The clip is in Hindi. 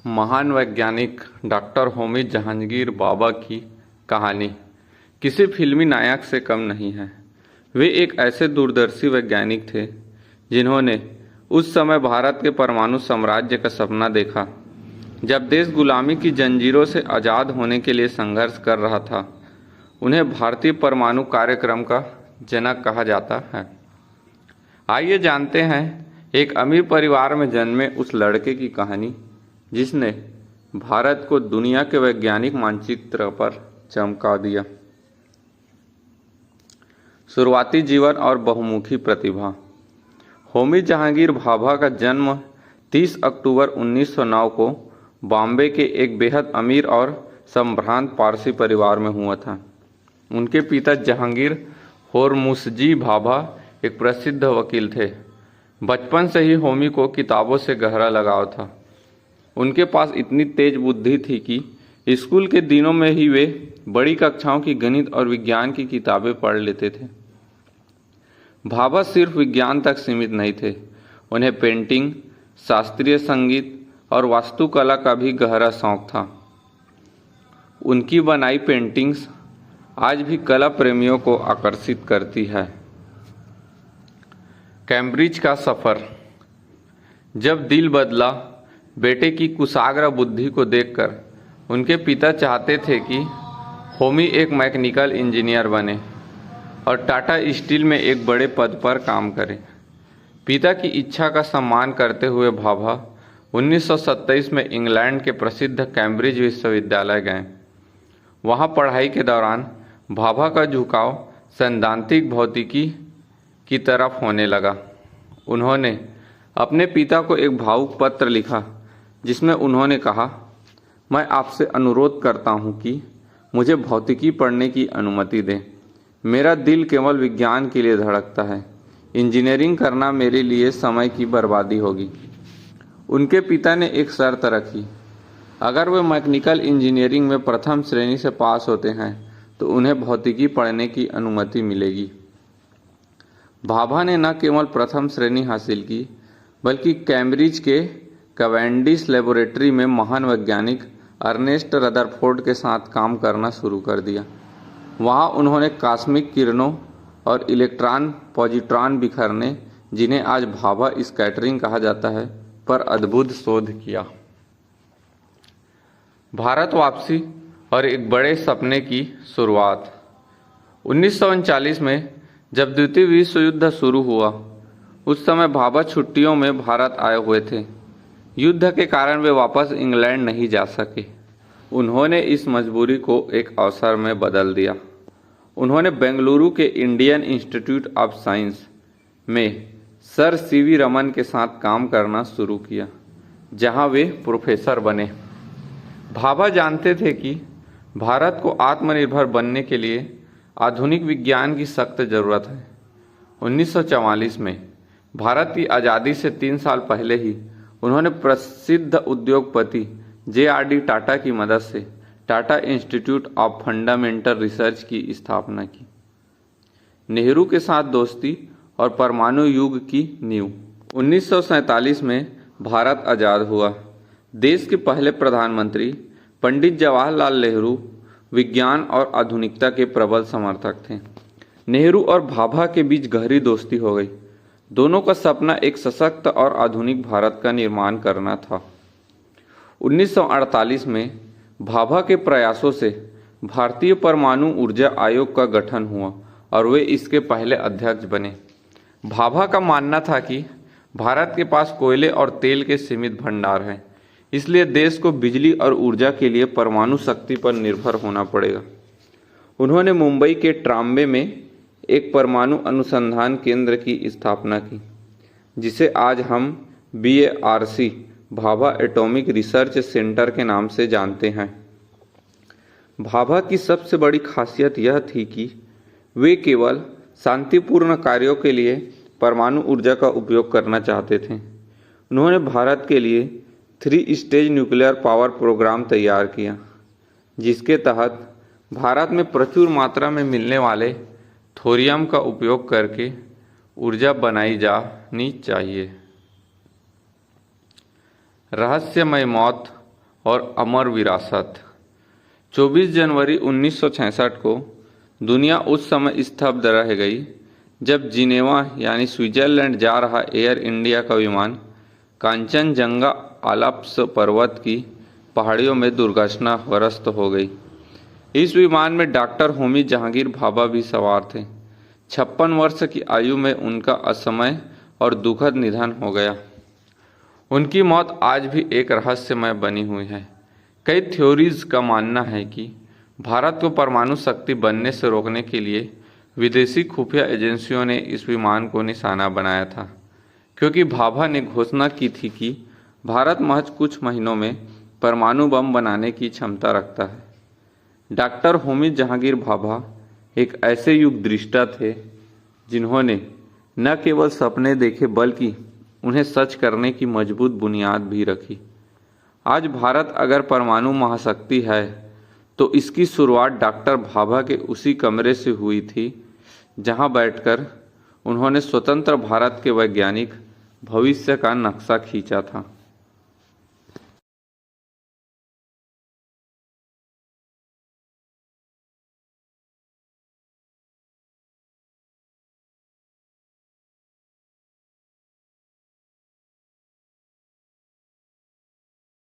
महान वैज्ञानिक डॉक्टर होमी जहांगीर बाबा की कहानी किसी फिल्मी नायक से कम नहीं है। वे एक ऐसे दूरदर्शी वैज्ञानिक थे जिन्होंने उस समय भारत के परमाणु साम्राज्य का सपना देखा, जब देश गुलामी की जंजीरों से आज़ाद होने के लिए संघर्ष कर रहा था। उन्हें भारतीय परमाणु कार्यक्रम का जनक कहा जाता है। आइए जानते हैं एक अमीर परिवार में जन्मे उस लड़के की कहानी जिसने भारत को दुनिया के वैज्ञानिक मानचित्र पर चमका दिया। शुरुआती जीवन और बहुमुखी प्रतिभा। होमी जहांगीर भाभा का जन्म 30 अक्टूबर 1909 को बॉम्बे के एक बेहद अमीर और संभ्रांत पारसी परिवार में हुआ था। उनके पिता जहांगीर होरमुसजी भाभा एक प्रसिद्ध वकील थे। बचपन से ही होमी को किताबों से गहरा लगाव था। उनके पास इतनी तेज बुद्धि थी कि स्कूल के दिनों में ही वे बड़ी कक्षाओं की गणित और विज्ञान की किताबें पढ़ लेते थे। भाभा सिर्फ विज्ञान तक सीमित नहीं थे, उन्हें पेंटिंग, शास्त्रीय संगीत और वास्तुकला का भी गहरा शौक था। उनकी बनाई पेंटिंग्स आज भी कला प्रेमियों को आकर्षित करती है। कैम्ब्रिज का सफ़र। जब दिल बदला, बेटे की कुशाग्र बुद्धि को देखकर उनके पिता चाहते थे कि होमी एक मैकेनिकल इंजीनियर बने और टाटा स्टील में एक बड़े पद पर काम करें। पिता की इच्छा का सम्मान करते हुए भाभा 1927 में इंग्लैंड के प्रसिद्ध कैम्ब्रिज विश्वविद्यालय गए। वहां पढ़ाई के दौरान भाभा का झुकाव सैद्धांतिक भौतिकी की तरफ होने लगा। उन्होंने अपने पिता को एक भावुक पत्र लिखा जिसमें उन्होंने कहा, मैं आपसे अनुरोध करता हूं कि मुझे भौतिकी पढ़ने की अनुमति दें। मेरा दिल केवल विज्ञान के लिए धड़कता है। इंजीनियरिंग करना मेरे लिए समय की बर्बादी होगी। उनके पिता ने एक शर्त रखी, अगर वे मैकेनिकल इंजीनियरिंग में प्रथम श्रेणी से पास होते हैं तो उन्हें भौतिकी पढ़ने की अनुमति मिलेगी। भाभा ने न केवल प्रथम श्रेणी हासिल की बल्कि कैम्ब्रिज के कैवेंडिश लेबोरेटरी में महान वैज्ञानिक अर्नेस्ट रदरफोर्ड के साथ काम करना शुरू कर दिया। वहां उन्होंने कॉस्मिक किरणों और इलेक्ट्रॉन पॉजिट्रॉन बिखरने, जिन्हें आज भाभा स्कैटरिंग कहा जाता है, पर अद्भुत शोध किया। भारत वापसी और एक बड़े सपने की शुरुआत। 1939 में जब द्वितीय विश्व युद्ध शुरू हुआ, उस समय भाभा छुट्टियों में भारत आए हुए थे। युद्ध के कारण वे वापस इंग्लैंड नहीं जा सके। उन्होंने इस मजबूरी को एक अवसर में बदल दिया। उन्होंने बेंगलुरु के इंडियन इंस्टीट्यूट ऑफ साइंस में सर सीवी रमन के साथ काम करना शुरू किया, जहां वे प्रोफेसर बने। भाभा जानते थे कि भारत को आत्मनिर्भर बनने के लिए आधुनिक विज्ञान की सख्त जरूरत है। 1944 में भारत की आज़ादी से 3 साल पहले ही उन्होंने प्रसिद्ध उद्योगपति JRD टाटा की मदद से Tata institute of fundamental research की स्थापना की। नेहरू के साथ दोस्ती और परमाणु युग की नींव। 1947 में भारत आज़ाद हुआ। देश के पहले प्रधानमंत्री पंडित जवाहरलाल नेहरू विज्ञान और आधुनिकता के प्रबल समर्थक थे। नेहरू और भाभा के बीच गहरी दोस्ती हो गई। दोनों का सपना एक सशक्त और आधुनिक भारत का निर्माण करना था। 1948 में भाभा के प्रयासों से भारतीय परमाणु ऊर्जा आयोग का गठन हुआ और वे इसके पहले अध्यक्ष बने। भाभा का मानना था कि भारत के पास कोयले और तेल के सीमित भंडार हैं, इसलिए देश को बिजली और ऊर्जा के लिए परमाणु शक्ति पर निर्भर होना पड़ेगा। उन्होंने मुंबई के ट्राम्बे में एक परमाणु अनुसंधान केंद्र की स्थापना की, जिसे आज हम BARC Bhabha atomic research centre के नाम से जानते हैं। भाभा की सबसे बड़ी खासियत यह थी कि वे केवल शांतिपूर्ण कार्यों के लिए परमाणु ऊर्जा का उपयोग करना चाहते थे। उन्होंने भारत के लिए 3 स्टेज न्यूक्लियर पावर प्रोग्राम तैयार किया, जिसके तहत भारत में प्रचुर मात्रा में मिलने वाले थोरियम का उपयोग करके ऊर्जा बनाई जानी चाहिए। रहस्यमय मौत और अमर विरासत। 24 जनवरी 1966 को दुनिया उस समय स्तब्ध रह गई जब जिनेवा यानी स्विट्जरलैंड जा रहा एयर इंडिया का विमान कांचनजंगा आल्प्स पर्वत की पहाड़ियों में दुर्घटनाग्रस्त हो गई। इस विमान में डॉक्टर होमी जहांगीर भाभा भी सवार थे। 56 वर्ष की आयु में उनका असमय और दुखद निधन हो गया। उनकी मौत आज भी एक रहस्यमय बनी हुई है। कई थ्योरीज का मानना है कि भारत को परमाणु शक्ति बनने से रोकने के लिए विदेशी खुफिया एजेंसियों ने इस विमान को निशाना बनाया था, क्योंकि भाभा ने घोषणा की थी कि भारत महज कुछ महीनों में परमाणु बम बनाने की क्षमता रखता है। डॉक्टर होमी जहांगीर भाभा एक ऐसे युग दृष्टा थे जिन्होंने न केवल सपने देखे बल्कि उन्हें सच करने की मजबूत बुनियाद भी रखी। आज भारत अगर परमाणु महाशक्ति है तो इसकी शुरुआत डॉक्टर भाभा के उसी कमरे से हुई थी जहां बैठकर उन्होंने स्वतंत्र भारत के वैज्ञानिक भविष्य का नक्शा खींचा था।